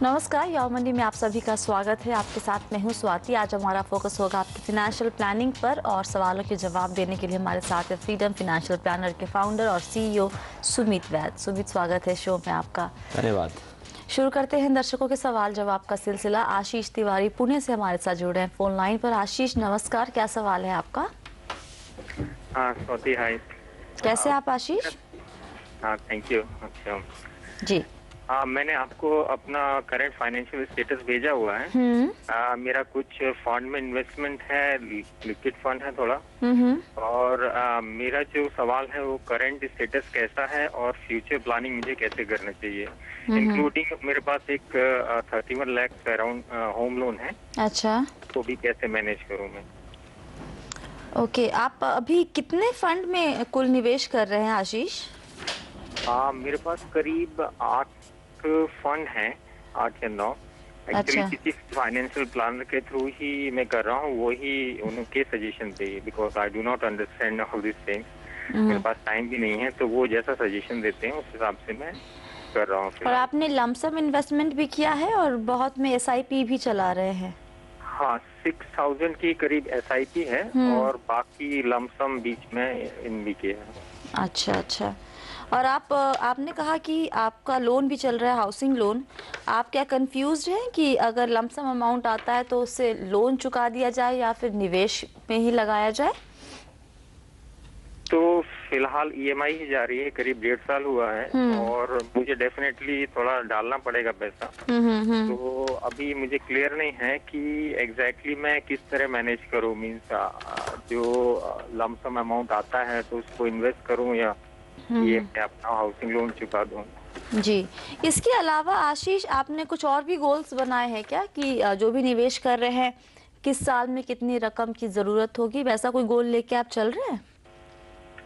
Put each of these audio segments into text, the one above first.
नमस्कार, यौम मंडी में आप सभी का स्वागत है। आपके साथ मैं हूं स्वाति। आज हमारा फोकस होगा आपकी फाइनेंशियल प्लानिंग पर और सवालों के जवाब देने के लिए हमारे साथ है फ्रीडम फाइनेंशियल प्लानर के फाउंडर और सीईओ सुमित वैद। सुमित, स्वागत है शो में आपका। धन्यवाद। शुरू करते हैं दर्शकों के सवाल जवाब का सिलसिला। आशीष तिवारी पुणे से हमारे साथ जुड़े हैं फोन लाइन पर। आशीष नमस्कार, क्या सवाल है आपका? हाँ स्वाति, हाय। कैसे आप आशीष? हाँ, थैंक यू। अच्छा जी। हाँ, मैंने आपको अपना करंट फाइनेंशियल स्टेटस भेजा हुआ है। मेरा कुछ फंड में इन्वेस्टमेंट है, लिक्विड फंड है थोड़ा। और मेरा जो सवाल है वो करंट स्टेटस कैसा है और फ्यूचर प्लानिंग मुझे कैसे करना चाहिए, इंक्लूडिंग मेरे पास एक 31 लाख अराउंड होम लोन है। अच्छा, तो भी कैसे मैनेज करूँ मैं? ओके, आप अभी कितने फंड में कुल निवेश कर रहे हैं आशीष? मेरे पास करीब 8 फंड हैं, 8 या 9। एक्चुअली किसी फाइनेंशियल प्लानर के थ्रू ही मैं कर रहा हूँ, वो ही उनके सजेशन पे, because I do not understand all this things. मेरे पास टाइम भी नहीं है, तो वो जैसा सजेशन देते हैं उस हिसाब से मैं कर रहा हूँ। और आपने लमसम इन्वेस्टमेंट भी किया है और बहुत में एसआईपी भी चला रहे हैं? हाँ, 6000 की करीब एसआईपी है और बाकी लमसम बीच में इन भी किया है। अच्छा अच्छा। और आपने कहा कि आपका लोन भी चल रहा है, हाउसिंग लोन। आप क्या कंफ्यूज्ड हैं कि अगर लमसम अमाउंट आता है तो उससे लोन चुका दिया जाए या फिर निवेश में ही लगाया जाए? तो फिलहाल ईएमआई ही जा रही है, करीब 1.5 साल हुआ है और मुझे डेफिनेटली थोड़ा डालना पड़ेगा पैसा। तो अभी मुझे क्लियर नहीं है कि एग्जैक्टली मैं किस तरह मैनेज करूं। मींस जो लमसम अमाउंट आता है तो उसको इन्वेस्ट करूं या ये मैं अपना हाउसिंग लोन चुका दूं। जी। इसके अलावा आशीष, आपने कुछ और भी गोल्स बनाए हैं क्या कि जो भी निवेश कर रहे हैं किस साल में कितनी रकम की जरूरत होगी, वैसा कोई गोल लेके आप चल रहे हैं?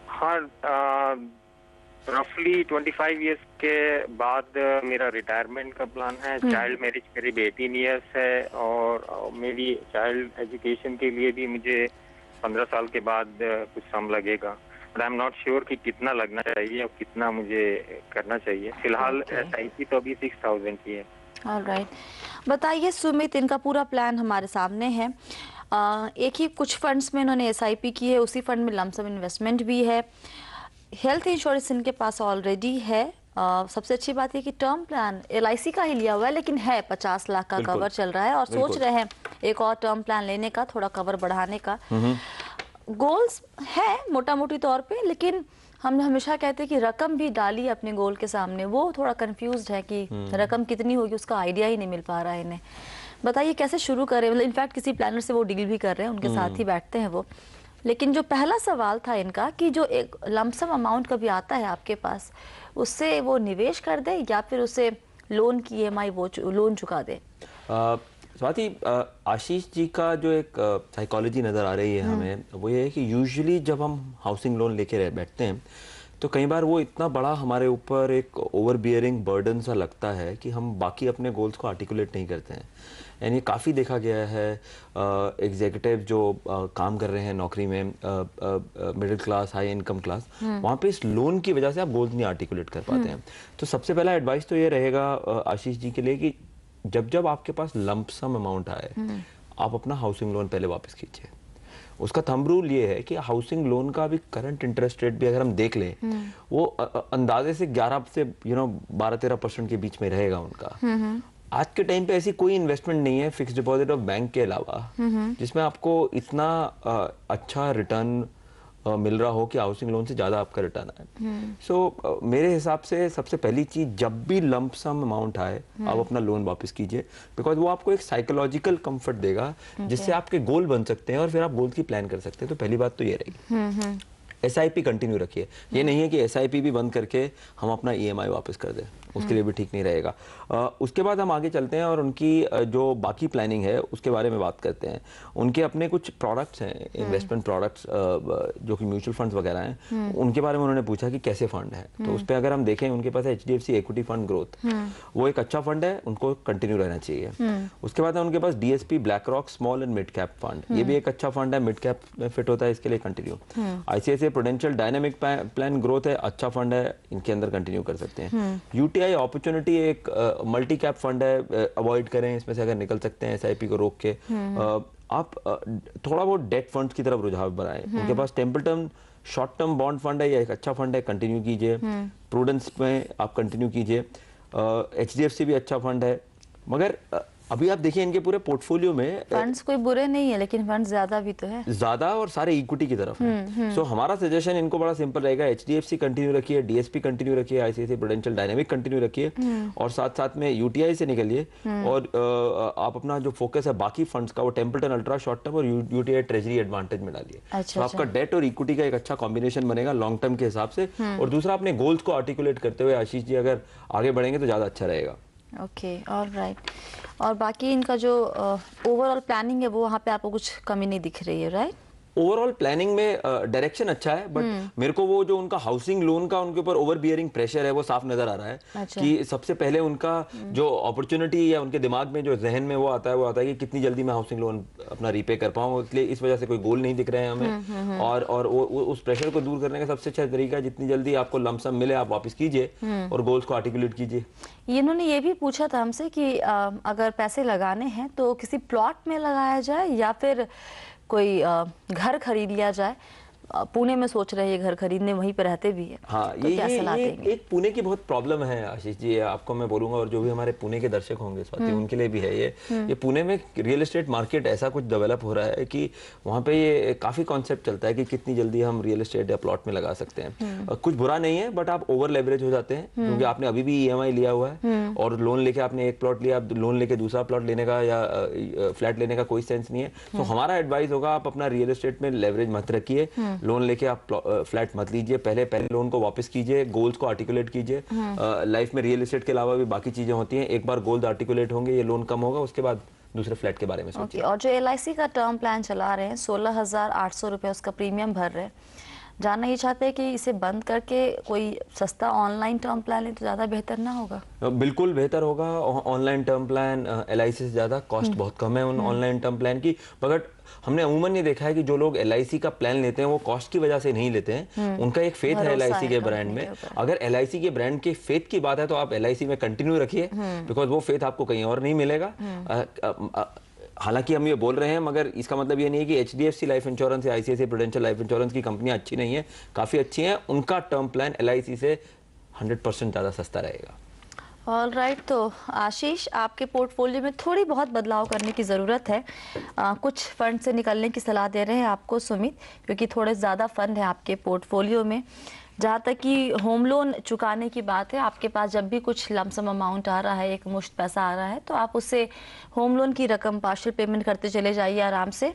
हाँ, रफली 25 इयर्स के बाद मेरा रिटायरमेंट का प्लान है। चाइल्ड मैरिज करीब 18 इयर्स है और मेरी चाइल्ड एजुकेशन के लिए भी मुझे 15 साल के बाद कुछ सम लगेगा। But I am not sure कि कितना लगना चाहिए और कितना मुझे करना चाहिए। फिलहाल एसआईपी तो अभी 6000 की है। ऑलराइट, बताइए सुमित, इनका पूरा प्लान हमारे सामने है। एक ही कुछ फंड्स में इन्होंने एसआईपी की है, उसी फंड में लमसम इन्वेस्टमेंट भी है। हेल्थ इंश्योरेंस इनके पास ऑलरेडी है। सबसे अच्छी बात है कि टर्म प्लान एलआईसी का ही लिया हुआ है, लेकिन है 50 लाख का कवर चल रहा है और सोच रहे हैं एक और टर्म प्लान लेने का, थोड़ा कवर बढ़ाने का। गोल्स है मोटा मोटी तौर पे, लेकिन हम हमेशा कहते हैं कि रकम भी डाली अपने गोल के सामने। वो थोड़ा कंफ्यूज्ड है कि रकम कितनी होगी, उसका आइडिया ही नहीं मिल पा रहा है इन्हें। बताइए कैसे शुरू करें। मतलब इनफैक्ट किसी प्लानर से वो डील भी कर रहे हैं, उनके साथ ही बैठते हैं वो। लेकिन जो पहला सवाल था इनका कि जो एक लमसम अमाउंट कभी आता है आपके पास, उससे वो निवेश कर दे या फिर उसे लोन की ईएमआई वो लोन चुका दे? स्वाति, आशीष जी का जो एक साइकोलॉजी नज़र आ रही है हमें, वो ये है कि यूजुअली जब हम हाउसिंग लोन लेके बैठते हैं तो कई बार वो इतना बड़ा हमारे ऊपर एक ओवर बियरिंग बर्डन सा लगता है कि हम बाकी अपने गोल्स को आर्टिकुलेट नहीं करते हैं। यानी काफ़ी देखा गया है एग्जीक्यूटिव जो काम कर रहे हैं नौकरी में, middle class, high income class, वहाँ पे इस लोन की वजह से आप गोल्स नहीं आर्टिकुलेट कर पाते हैं। तो सबसे पहला एडवाइस तो ये रहेगा आशीष जी के लिए कि जब जब आपके पास लंपसम अमाउंट आए, आप अपना हाउसिंग लोन पहले वापस कीजिए। उसका थंब रूल ये है कि हाउसिंग लोन का भी करंट इंटरेस्ट रेट भी अगर हम देख लें, वो अंदाजे से 11 से 12-13% के बीच में रहेगा उनका। आज के टाइम पे ऐसी कोई इन्वेस्टमेंट नहीं है फिक्स डिपॉजिट और बैंक के अलावा जिसमें आपको इतना अच्छा रिटर्न मिल रहा हो कि हाउसिंग लोन से ज्यादा आपका रिटर्न आए। सो मेरे हिसाब से सबसे पहली चीज, जब भी लंप सम अमाउंट आए आप अपना लोन वापस कीजिए, बिकॉज वो आपको एक साइकोलॉजिकल कंफर्ट देगा जिससे आपके गोल बन सकते हैं और फिर आप गोल की प्लान कर सकते हैं। तो पहली बात तो ये रहेगी। एसआईपी कंटिन्यू रखिए। ये नहीं है कि एसआईपी भी बंद करके हम अपना ईएमआई वापस कर दें, उसके लिए भी ठीक नहीं रहेगा। उसके बाद हम आगे चलते हैं और उनकी जो बाकी प्लानिंग है उसके बारे में बात करते हैं। उनके अपने कुछ प्रोडक्ट्स हैं, इन्वेस्टमेंट प्रोडक्ट्स जो कि म्यूचुअल फंड्स वगैरह हैं, उनके बारे में उन्होंने पूछा कि कैसे फंड है। तो उस पर अगर हम देखें, उनके पास एचडीएफसी इक्विटी फंड ग्रोथ, वो एक अच्छा फंड है, उनको कंटिन्यू रहना चाहिए। उसके बाद है उनके पास DSP BlackRock small and mid cap fund, ये भी एक अच्छा फंड है, मिड कैप में फिट होता है, इसके लिए continue. ICICI ICICI prudential dynamic plan growth है, अच्छा फंड है, इनके अंदर कंटिन्यू कर सकते हैं। UTI अपॉर्चुनिटी एक मल्टी कैप फंड है, अवॉइड करें इसमें से अगर निकल सकते हैं SIP को रोक के। आप थोड़ा बहुत डेट फंड की तरफ रुझाव बढ़ाएं। उनके पास Templeton short term bond fund है, या एक अच्छा फंड है, कंटिन्यू कीजिए। प्रूडेंस में आप कंटिन्यू कीजिए। HDFC भी अच्छा फंड है, मगर अभी आप देखिए इनके पूरे पोर्टफोलियो में फंड्स कोई बुरे नहीं है, लेकिन फंड्स ज्यादा भी तो है, ज्यादा, और सारे इक्विटी की तरफ है। सो हमारा सजेशन इनको बड़ा सिंपल रहेगा, HDFC कंटिन्यू रखिए, DSP कंटिन्यू रखिए, ICICI प्रूडेंशियल डायनामिक कंटिन्यू रखिए, और साथ साथ में UTI से निकलिए। और आप अपना जो फोकस है बाकी फंड्स का, वो टेम्पलटन अल्ट्रा शॉर्ट टर्म और UTI ट्रेजरी एडवांटेज में डालिए। अच्छा, तो आपका डेट और इक्विटी का एक अच्छा कॉम्बिनेशन बनेगा लॉन्ग टर्म के हिसाब से। और दूसरा, अपने गोल्स को आर्टिकुलेट करते हुए आशीष जी अगर आगे बढ़ेंगे तो ज्यादा अच्छा रहेगा। Okay, alright. और बाकी इनका जो ओवरऑल प्लानिंग है वो वहाँ पे आपको कुछ कमी नहीं दिख रही है, राइट? ओवरऑल प्लानिंग में डायरेक्शन अच्छा है, बट मेरे को वो जो उनका हाउसिंग लोन का उनके ऊपर ओवर बियरिंग प्रेशर है वो साफ नजर आ रहा है। अच्छा। कि सबसे पहले उनका जो अपॉर्चुनिटी या उनके दिमाग में जो जहन में वो आता है कि कितनी जल्दी मैं हाउसिंग लोन अपना रीपे कर पाऊँ, इसलिए इस वजह से कोई गोल नहीं दिख रहे हैं हमें। और उस प्रेशर को दूर करने का सबसे अच्छा तरीका, जितनी जल्दी आपको लमसम मिले आप वापस कीजिए और गोल्स को आर्टिकुलेट कीजिए। इन्होंने ये भी पूछा था हमसे कि अगर पैसे लगाने हैं तो किसी प्लॉट में लगाया जाए या फिर कोई घर खरीद लिया जाए। पुणे में सोच रहे हैं घर खरीदने, वहीं पर रहते भी है। हाँ, तो क्या सलाह देंगे? एक पुणे की बहुत प्रॉब्लम है आशीष जी, आपको मैं बोलूंगा, और जो भी हमारे पुणे के दर्शक होंगे स्वाति, उनके लिए भी है ये पुणे में रियल एस्टेट मार्केट ऐसा कुछ डेवलप हो रहा है कि वहाँ पे ये काफी कॉन्सेप्ट चलता है कि कितनी जल्दी हम रियल एस्टेट या प्लॉट में लगा सकते हैं। कुछ बुरा नहीं है, बट आप ओवर लेवरेज हो जाते हैं, क्योंकि आपने अभी भी EMI लिया हुआ है और लोन लेके आपने एक प्लॉट लिया, लोन लेके दूसरा प्लॉट लेने का या फ्लैट लेने का कोई सेंस नहीं है। तो हमारा एडवाइस होगा, आप अपना रियल एस्टेट में लेवरेज मत रखिए, लोन लेके आप फ्लैट मत लीजिए, पहले लोन को वापस कीजिए, गोल्स को आर्टिकुलेट कीजिए। लाइफ में रियल एस्टेट के अलावा भी बाकी चीजें होती हैं, एक बार गोल्स आर्टिकुलेट होंगे, ये लोन कम होगा, उसके बाद दूसरे फ्लैट के बारे में सोचिए। और जो LIC का टर्म प्लान चला रहे हैं, 16,800 रुपये उसका प्रीमियम भर रहे हैं, जानना ही चाहते हैं कि इसे बंद करके कोई सस्ता ऑनलाइन टर्म प्लान ले तो ज़्यादा बेहतर ना होगा? बिल्कुल बेहतर होगा। ऑनलाइन टर्म प्लान LIC से ज़्यादा कॉस्ट बहुत कम है उन ऑनलाइन टर्म प्लान की, मगर हमने अमूमन ये देखा है कि जो लोग LIC का प्लान लेते हैं वो कॉस्ट की वजह से नहीं लेते हैं, उनका एक फेथ है LIC के ब्रांड में। अगर LIC के ब्रांड के फेथ की बात है तो आप LIC में कंटिन्यू रखिए, बिकॉज वो फेथ आपको कहीं और नहीं मिलेगा। हालांकि हम ये बोल रहे हैं, मगर इसका मतलब ये नहीं है कि HDFC लाइफ इंश्योरेंस या ICICI प्रूडेंशियल लाइफ इंश्योरेंस की कंपनियां अच्छी नहीं है, काफ़ी अच्छी हैं। उनका टर्म प्लान LIC से 100% ज़्यादा सस्ता रहेगा। ऑलराइट, तो आशीष, आपके पोर्टफोलियो में थोड़ी बहुत बदलाव करने की ज़रूरत है। कुछ फंड से निकलने की सलाह दे रहे हैं आपको सुमित, क्योंकि थोड़े ज़्यादा फंड है आपके पोर्टफोलियो में। जहाँ तक कि होम लोन चुकाने की बात है, आपके पास जब भी कुछ लमसम अमाउंट आ रहा है, एक मुश्त पैसा आ रहा है, तो आप उससे होम लोन की रकम पार्शियल पेमेंट करते चले जाइए आराम से।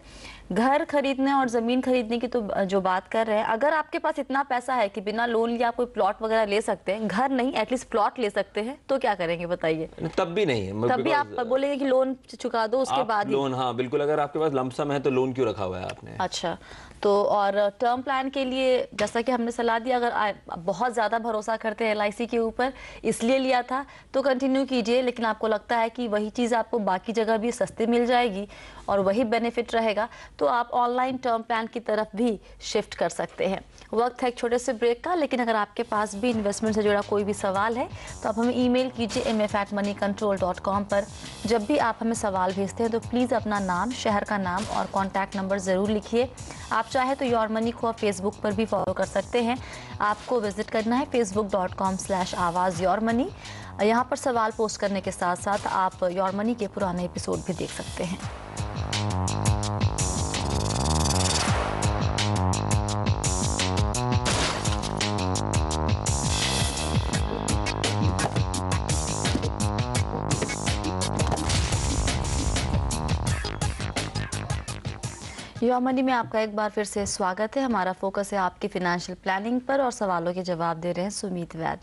घर खरीदने और ज़मीन खरीदने की तो जो बात कर रहे हैं, अगर आपके पास इतना पैसा है कि बिना लोन लिए आप कोई प्लॉट वगैरह ले सकते हैं, घर नहीं एटलीस्ट प्लॉट ले सकते हैं, तो क्या करेंगे बताइए? तब भी नहीं है, तब भी आप बोलेंगे कि लोन चुका दो उसके बाद लोन। हाँ बिल्कुल, अगर आपके पास लमसम है तो लोन क्यों रखा हुआ है आपने? अच्छा, तो और टर्म प्लान के लिए जैसा कि हमने सलाह दी, अगर बहुत ज़्यादा भरोसा करते हैं LIC के ऊपर, इसलिए लिया था, तो कंटिन्यू कीजिए। लेकिन आपको लगता है कि वही चीज़ आपको बाकी जगह भी सस्ती मिल जाएगी और वही बेनिफिट रहेगा, तो आप ऑनलाइन टर्म प्लान की तरफ भी शिफ्ट कर सकते हैं। वक्त है एक छोटे से ब्रेक का, लेकिन अगर आपके पास भी इन्वेस्टमेंट से जुड़ा कोई भी सवाल है तो आप हमें ईमेल कीजिए mf@moneycontrol.com पर। जब भी आप हमें सवाल भेजते हैं तो प्लीज़ अपना नाम, शहर का नाम और कॉन्टैक्ट नंबर ज़रूर लिखिए। आप चाहे तो योर मनी को आप फेसबुक पर भी फॉलो कर सकते हैं। आपको विजिट करना है facebook.com/आवाज़-योर-मनी। यहाँ पर सवाल पोस्ट करने के साथ साथ आप योर मनी के पुराने एपिसोड भी देख सकते हैं। योर मनी में आपका एक बार फिर से स्वागत है। हमारा फोकस है आपकी फिनेंशियल प्लानिंग पर और सवालों के जवाब दे रहे हैं सुमित वैद।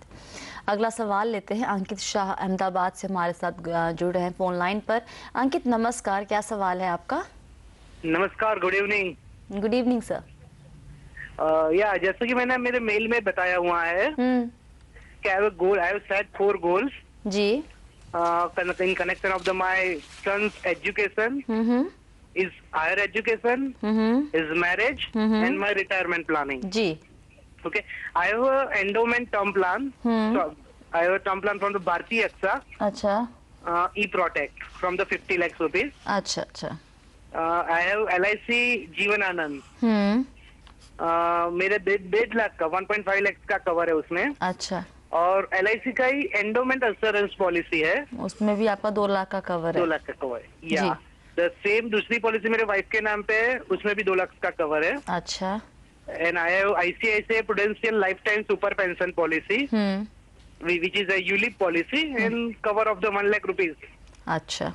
अगला सवाल लेते हैं। अंकित शाह अहमदाबाद से हमारे साथ जुड़ रहे हैं फोन लाइन पर। अंकित नमस्कार, क्या सवाल है आपका? नमस्कार, good evening. Good evening sir. या जैसा कि मैंने मेरे मेल में बताया हुआ है कि आई हैव सेट 4 गोल्स जी in connection of my son's education, is higher education, is marriage, and my retirement planning. जी. Okay, I have a endowment term plan. So I have a term plan from the Bharti AXA, अच्छा. E-Protect from the 50 lakhs rupees. अच्छा अच्छा. I have LIC Jeevan Anand. मेरे 1.5 लाख का 1.5 लाख का cover है उसमें. अच्छा. और LIC का ही एंडोमेंट एश्योरेंस पॉलिसी है. उसमें भी आपका 2 लाख का कवर है. 2 लाख का कवर है. या द सेम दूसरी पॉलिसी मेरे वाइफ के नाम पे है, उसमें भी 2 लाख का कवर है. अच्छा. And I have ICICI Prudential life time super pension policy, which is a ULIP policy and cover of the 1 lakh rupees. अच्छा.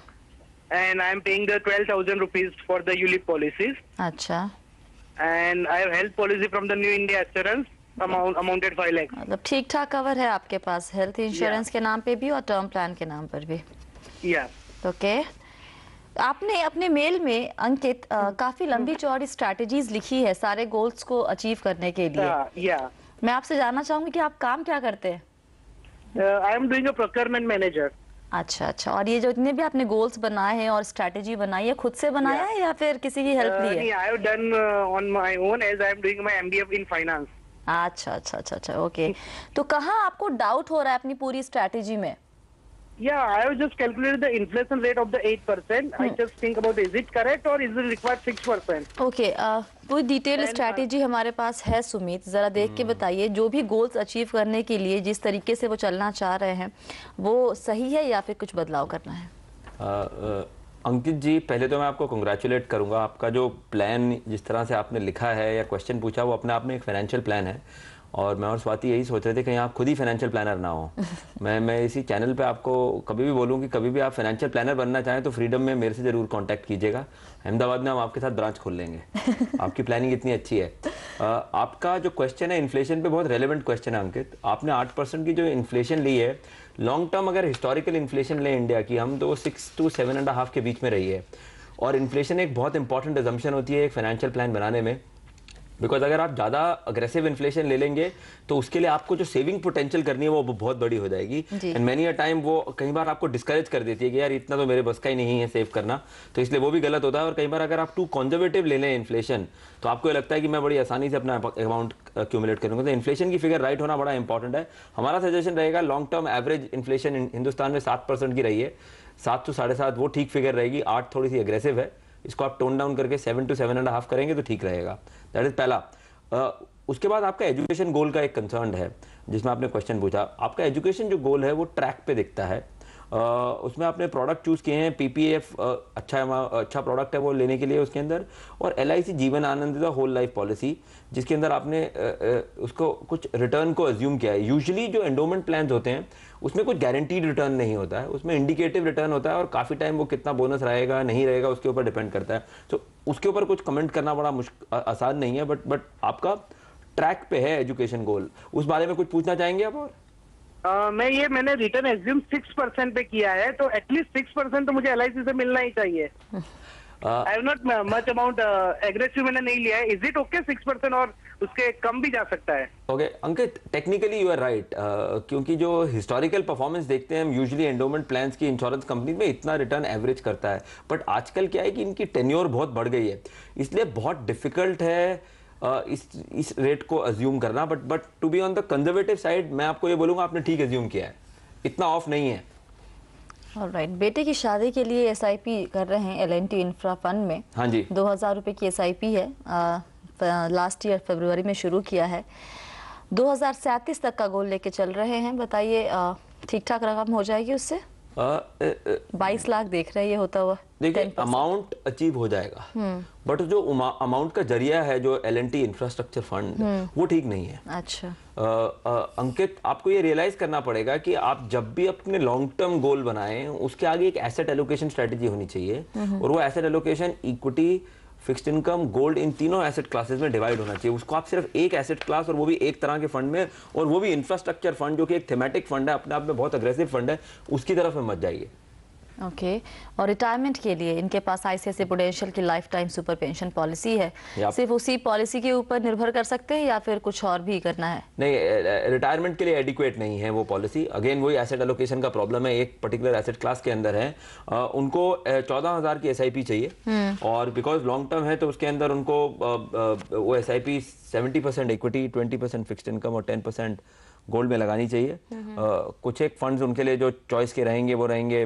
And I am paying the 12,000 rupees for the ULIP policies. अच्छा. And I have health policy from the New India Assurance amounted 5 lakhs. मतलब ठीक ठाक cover है आपके पास, health insurance के नाम पे भी और टर्म प्लान के नाम पर भी. Yeah. ओके. आपने अपने मेल में अंकित काफी लंबी चौड़ी स्ट्रैटेजीज लिखी है सारे गोल्स को अचीव करने के लिए. Yeah. मैं आपसे जानना चाहूंगी कि आप काम क्या करते हैं? I am doing a procurement manager. अच्छा अच्छा. और ये जो इतने भी आपने गोल्स बनाए हैं और स्ट्रैटेजी बनाई है, खुद से बनाया है या फिर किसी की हेल्प ली है? I have done on my own as I am doing my MBA in finance. अच्छा अच्छा अच्छा अच्छा. ओके. तो कहाँ आपको डाउट हो रहा है अपनी पूरी स्ट्रैटेजी में? Yeah, I have just calculated the inflation rate of the 8%. I just think about is it correct or is it required 6%? Okay. पूरी डिटेल स्ट्रैटेजी हमारे पास है सुमित, जरा देख के बताइए जो भी गोल्स अचीव करने के लिए जिस तरीके से वो चलना चाह रहे हैं वो सही है या फिर कुछ बदलाव करना है? अंकित जी, पहले तो मैं आपको कंग्रेचुलेट करूंगा. आपका जो प्लान जिस तरह से आपने लिखा है या क्वेश्चन पूछा वो अपने आप में एक फाइनेंशियल प्लान है. और मैं और स्वाति यही सोच रहे थे कहीं आप खुद ही फाइनेंशियल प्लानर ना हो. मैं इसी चैनल पे आपको कभी भी बोलूँ कि कभी भी आप फाइनेंशियल प्लानर बनना चाहें तो फ्रीडम में मेरे से ज़रूर कांटेक्ट कीजिएगा. अहमदाबाद में हम आपके साथ ब्रांच खोल लेंगे. आपकी प्लानिंग इतनी अच्छी है. आपका जो क्वेश्चन है इन्फ्लेशन पे बहुत रेलेवेंट क्वेश्चन है अंकित. आपने 8% की जो इन्फ्लेशन ली है, लॉन्ग टर्म अगर हिस्टोरिकल इन्फ्लेशन ले इंडिया की, हम तो 6 to 7.5 के बीच में रही है. और इन्फ्लेशन एक बहुत इंपॉर्टेंट असम्पशन होती है एक फाइनेंशियल प्लान बनाने में. बिकॉज अगर आप ज़्यादा अग्रेसिव इन्फ्लेशन ले लेंगे तो उसके लिए आपको जो सेविंग पोटेंशियल करनी है वो बहुत बड़ी हो जाएगी. एंड मैनी अ टाइम वो कई बार आपको डिस्करेज कर देती है कि यार इतना तो मेरे बस का ही नहीं है सेव करना, तो इसलिए वो भी गलत होता है. और कई बार अगर आप टू कंजर्वेटिव ले लें इन्फ्लेशन तो आपको ये लगता है कि मैं बड़ी आसानी से अपना अमाउंट एक्यूमुलेट करूंगा. तो इन्फ्लेशन की फिगर राइट होना बड़ा इंपॉर्टेंट है. हमारा सजेशन रहेगा long term average inflation Hindustan में 7% की रही है. 7 to 7.5 वो ठीक फिगर रहेगी. 8 थोड़ी सी एग्रेसिव है. इसको आप टोन डाउन करके 7 to 7.5 करेंगे तो ठीक रहेगा. दैट इज पहला. उसके बाद आपका एजुकेशन गोल का एक कंसर्न है जिसमें आपने क्वेश्चन पूछा. आपका एजुकेशन जो गोल है वो ट्रैक पे दिखता है. उसमें आपने प्रोडक्ट चूज किए हैं. PPF अच्छा प्रोडक्ट है वो लेने के लिए उसके अंदर. और LIC Jeevan Anand the whole life policy जिसके अंदर आपने उसको कुछ रिटर्न को अज्यूम किया है. यूजुअली जो एंडोमेंट प्लान होते हैं उसमें कुछ गारंटीड रिटर्न नहीं होता है, उसमें इंडिकेटिव रिटर्न होता है. और काफ़ी टाइम वो कितना बोनस रहेगा नहीं रहेगा उसके ऊपर डिपेंड करता है. तो उसके ऊपर कुछ कमेंट करना बड़ा आसान नहीं है. बट आपका ट्रैक पे है एजुकेशन गोल. उस बारे में कुछ पूछना चाहेंगे आप? और मैंने रिटर्न एज्यूम 6% पे किया है, तो एटलीस्ट 6% तो मुझे LIC से मिलना ही चाहिए. I have not much amount aggressive मैंने नहीं लिया है. इज इट ओके 6% और उसके कम भी जा सकता है? Okay Ankit, technically you are right. क्योंकि जो हिस्टोरिकल परफॉर्मेंस देखते हैं हम यूजुअली एंडोमेंट प्लान्स की इंश्योरेंस कंपनी में इतना रिटर्न एवरेज करता है. बट आजकल क्या है कि इनकी टेन्योर बहुत बढ़ गई है, इसलिए बहुत डिफिकल्ट है इस रेट को अज्यूम करना. But to be on the conservative side मैं आपको ये बोलूँगा आपने ठीक अज्यूम किया है, इतना ऑफ नहीं है. ऑलराइट. बेटे की शादी के लिए SIP कर रहे हैं L&T इंफ्रा फंड में. हाँ जी. 2000 रुपये की SIP है. लास्ट ईयर फरवरी में शुरू किया है. 2037 तक का गोल लेके चल रहे हैं. बताइए ठीक ठाक रकम हो जाएगी उससे? 22 लाख देख रहे हैं ये होता हुआ. देखिए अमाउंट अचीव हो जाएगा, बट जो अमाउंट का जरिया है जो L&T इंफ्रास्ट्रक्चर फंड वो ठीक नहीं है. अच्छा. अंकित, आपको ये रियलाइज करना पड़ेगा कि आप जब भी अपने लॉन्ग टर्म गोल बनाएं उसके आगे एक एसेट एलोकेशन स्ट्रेटेजी होनी चाहिए. और वो asset allocation equity, fixed income, gold, इन तीनों एसेट क्लासेस में डिवाइड होना चाहिए. उसको आप सिर्फ एक एसेट क्लास और वो भी एक तरह के फंड में, और वो भी इंफ्रास्ट्रक्चर फंड जो कि एक थेमेटिक फंड है, अपने आप में बहुत अग्रेसिव फंड है, उसकी तरफ में मत जाइए. ओके और रिटायरमेंट के लिए इनके पास आईसीआईसीआई प्रूडेंशियल की life time super pension policy है, सिर्फ उसी पॉलिसी के ऊपर निर्भर कर सकते हैं या फिर कुछ और भी करना है? नहीं, रिटायरमेंट के लिए एडिक्वेट नहीं है वो पॉलिसी। अगेन वही एसेट एलोकेशन का प्रॉब्लम है, एक पर्टिकुलर एसेट क्लास के अंदर है, उनको 14,000 की एसआईपी चाहिए और बिकॉज लॉन्ग टर्म है तो उसके अंदर उनको वो एसआईपी 70% इक्विटी, 20% फिक्स्ड इनकम और 10% गोल्ड में लगानी चाहिए। कुछ एक फंड्स उनके लिए जो चॉइस के रहेंगे वो रहेंगे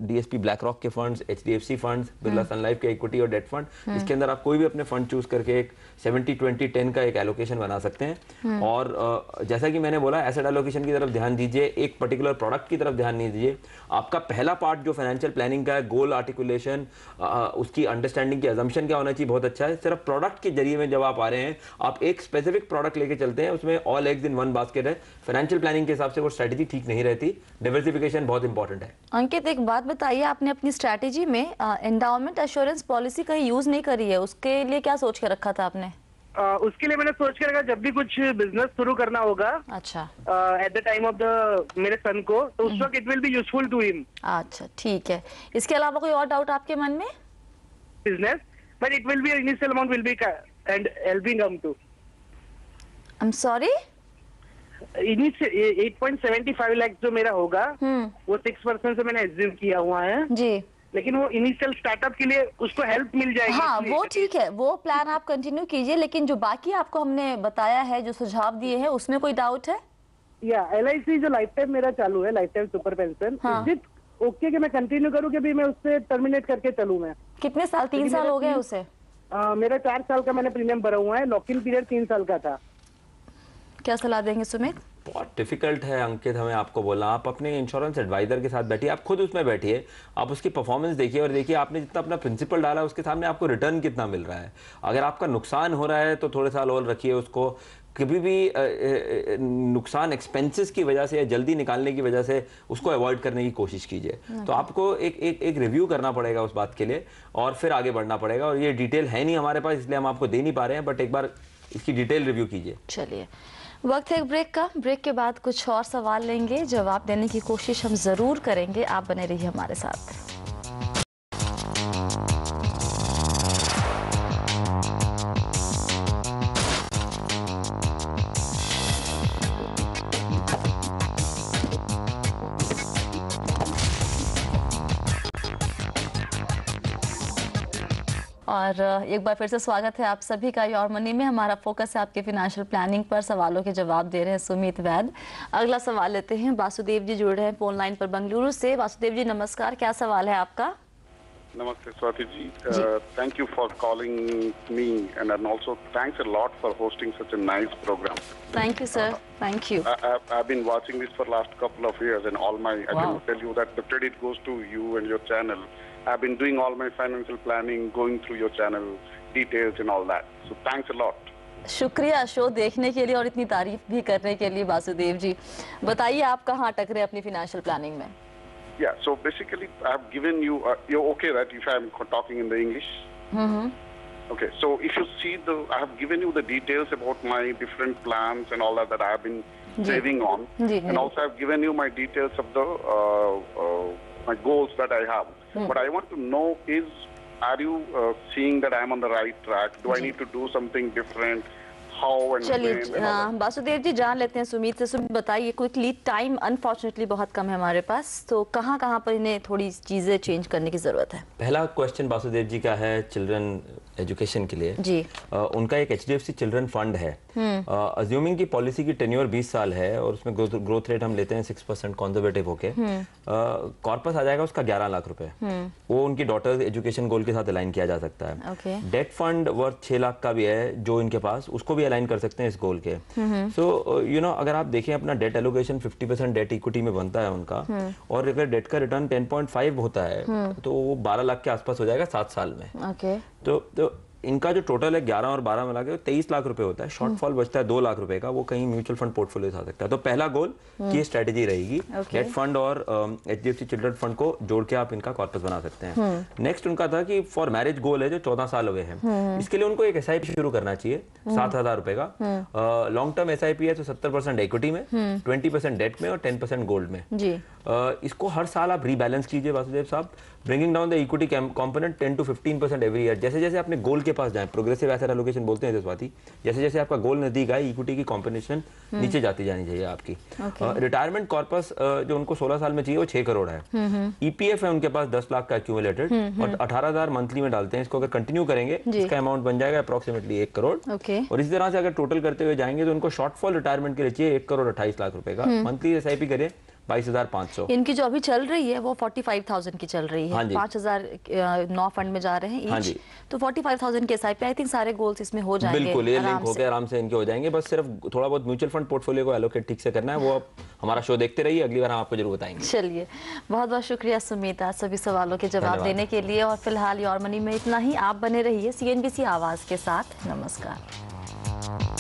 डीएसपी ब्लैक रॉक के फंड्स, एचडीएफसी फंड्स, बिरला सन लाइफ के इक्विटी और डेट फंड। इसके अंदर आप कोई भी अपने फंड चूज करके एक 70-20-10 का एक एलोकेशन बना सकते हैं। और जैसा कि मैंने बोला, एसेट एलोकेशन की तरफ ध्यान दीजिए, एक पर्टिकुलर प्रोडक्ट की तरफ ध्यान नहीं दीजिए। आपका पहला पार्ट जो फाइनेंशियल प्लानिंग का है, गोल आर्टिकुलेशन, उसकी अंडरस्टैंडिंग की अजम्पशन क्या होना चाहिए, बहुत अच्छा है। सिर्फ प्रोडक्ट के जरिए में जब आप आ रहे हैं, आप एक स्पेसिफिक प्रोडक्ट लेके चलते हैं, उसमें all eggs in one basket है। फाइनेंशियल प्लानिंग के हिसाब से वो स्ट्रेटजी ठीक नहीं रहती। डाइवर्सिफिकेशन बहुत इंपॉर्टेंट है। अंकित, एक बात बताइए, आपने अपनी स्ट्रेटजी में एंडाउमेंट एश्योरेंस पॉलिसी कहीं यूज नहीं करी है, उसके लिए क्या सोच के रखा था आपने? उसके लिए मैंने सोच के रखा, जब भी कुछ बिजनेस शुरू करना होगा, अच्छा, at the time of the मेरे सन को, तो उस वक्त it will be useful to him. अच्छा, ठीक है। इसके अलावा कोई और डाउट आपके मन में? Business, but it will be initial amount will be and helping हम टू। आई एम सॉरी, 8.75 लाख जो मेरा होगा वो 6% से मैंने एज्यूम किया हुआ है जी, लेकिन वो इनिशियल स्टार्टअप के लिए उसको हेल्प मिल जाएगी। हाँ वो ठीक है, वो प्लान आप कंटिन्यू कीजिए, लेकिन जो बाकी आपको हमने बताया है, जो सुझाव दिए हैं, उसमें कोई डाउट है? या LIC जो लाइफ टाइम मेरा चालू है, life time super pension, okay कि मैं कंटिन्यू करूँ कि भी मैं उससे टर्मिनेट करके चलूँ? मैं कितने साल, 3 साल हो गए उसे? मेरा 4 साल का मैंने प्रीमियम भरा हुआ है, लॉक इन पीरियड 3 साल का था। क्या सलाह देंगे सुमित? बहुत डिफिकल्ट है अंकित हमें आपको बोलना। आप अपने इंश्योरेंस एडवाइजर के साथ बैठिए, आप खुद उसमें बैठिए, आप उसकी परफॉर्मेंस देखिए और देखिए आपने जितना अपना प्रिंसिपल डाला उसके सामने आपको रिटर्न कितना मिल रहा है। अगर आपका नुकसान हो रहा है तो थोड़े साल और रखिए उसको। कभी भी नुकसान एक्सपेंसेस की वजह से या जल्दी निकालने की वजह से उसको अवॉइड करने की कोशिश कीजिए। तो आपको एक रिव्यू करना पड़ेगा उस बात के लिए और फिर आगे बढ़ना पड़ेगा। और ये डिटेल है नहीं हमारे पास, इसलिए हम आपको दे नहीं पा रहे हैं, बट एक बार इसकी डिटेल रिव्यू कीजिए। चलिए, वक्त है एक ब्रेक का। ब्रेक के बाद कुछ और सवाल लेंगे, जवाब देने की कोशिश हम जरूर करेंगे। आप बने रहिए हमारे साथ। और एक बार फिर से स्वागत है आप सभी का योर मनी में। हमारा फोकस है आपके फाइनेंशियल प्लानिंग पर। सवालों के जवाब दे रहे हैं सुमित वैद। अगला सवाल लेते हैं, वासुदेव जी जुड़ रहे हैं फोन लाइन पर बेंगलुरु से। वासुदेव जी नमस्कार, क्या सवाल है आपका? Namaste, Swati ji. Thank you for calling me, and also thanks a lot for hosting such a nice program. Thank you, sir. Thank you. I've been watching this for last couple of years, and I can tell you that the credit goes to you and your channel. I've been doing all my financial planning, going through your channel, details and all that. So thanks a lot. शुक्रिया show देखने के लिए और इतनी तारीफ भी करने के लिए। वासुदेव जी बताइए, आप कहाँ अटक रहे अपनी फाइनेंशियल प्लानिंग में? Yeah, so basically I've given you, you're okay that if I'm talking in the English? Okay, so if you see I have given you the details about my different plans and all that I have been saving on. And also I've given you my details of the, my goals that I have. But I want to know are you seeing that I'm on the right track? Do I need to do something different? चलिए वासुदेव जी जान लेते हैं सुमित से। सुमित बताइए quickly, time unfortunately बहुत कम है हमारे पास, तो कहाँ पर इन्हें थोड़ी चीजें चेंज करने की जरूरत है? पहला क्वेश्चन वासुदेव जी का है चिल्ड्रन एजुकेशन के लिए जी। उनका एक HDFC चिल्ड्रन फंड है। अज्यूमिंग की पॉलिसी की टेन्योर 20 साल है और उसमें ग्रोथ रेट हम लेते हैं 6% कंजर्वेटिव होके, कॉर्पस आ जाएगा उसका 11 लाख रुपए। वो उनकी डॉटर्स एजुकेशन गोल के साथ अलाइन किया जा सकता है। डेट फंड वर्थ 6 लाख का भी है जो इनके पास, उसको भी अलाइन कर सकते हैं इस गोल के। सो अगर आप देखें अपना डेट एलोकेशन 50% डेट इक्विटी में बनता है उनका, और अगर डेट का रिटर्न 10.5 होता है तो वो 12 लाख के आसपास हो जाएगा 7 साल में। okay. तो इनका जो टोटल है 11 और 12 मिला के 23 लाख रुपए होता है, शॉर्टफॉल बचता है 2 लाख रुपए का, वो कहीं म्यूचुअल फंड पोर्टफोलियो से आ सकता है। तो पहला गोल की स्ट्रेटेजी रहेगी, डेट फंड और HDFC चिल्ड्रन फंड को जोड़ के आप इनका कॉर्पस बना सकते हैं। नेक्स्ट उनका था कि फॉर मैरिज गोल है जो 14 साल हुए हैं, इसके लिए उनको एक SIP शुरू करना चाहिए 7,000 रुपए का। लॉन्ग टर्म SIP है तो 70% इक्विटी में, 20% डेट में और 10% गोल्ड में जी। इसको हर साल आप रीबैलेंस कीजिए वासुदेव साहब, bringing down the equity component 10 to 15% every year. जैसे जैसे अपने गोल के पास जाएं, प्रोग्रेसिव एसेट एलोकेशन बोलते हैं जसवाती, जैसे जैसे आपका गोल नजदीक आए इक्विटी की कॉम्बिनेशन नीचे जाती जानी चाहिए आपकी। रिटायरमेंट कॉर्पस जो उनको 16 साल में चाहिए वो 6 करोड़ है। EPF है उनके पास 10 लाख का एक्यूमुलेटेड और 18,000 मंथली में डालते हैं। इसको अगर कंटिन्यू करेंगे इसका अमाउंट बन जाएगा अप्रोक्सीमेटली 1 करोड़। और इसी तरह से अगर टोटल करते हुए जाएंगे तो उनको शॉर्टफॉल रिटायरमेंट के लिए चाहिए 1 करोड़ 28 लाख रुपए का। मंथली SIP करें 22,500। इनकी जो अभी चल रही है वो 45,000 की चल रही है। हाँ 5,000 9 फंड में जा रहे हैं ईच, तो 45,000 के SIP आई थिंक सारे गोल्स इसमें हो जाएंगे। बिल्कुल, ये लिंक हो गया, आराम से इनके हो जाएंगे। बस सिर्फ थोड़ा बहुत म्यूचुअल फंड पोर्टफोलियो को एलोकेट ठीक से करना है। वो आप हमारा शो देखते रहिए, अगली बार हम आपको जरूर बताएंगे। चलिए, बहुत बहुत शुक्रिया सुमिता सभी सवालों के जवाब देने के लिए। और फिलहाल योर मनी में इतना ही। आप बने रहिए CNBC आवाज के साथ। नमस्कार।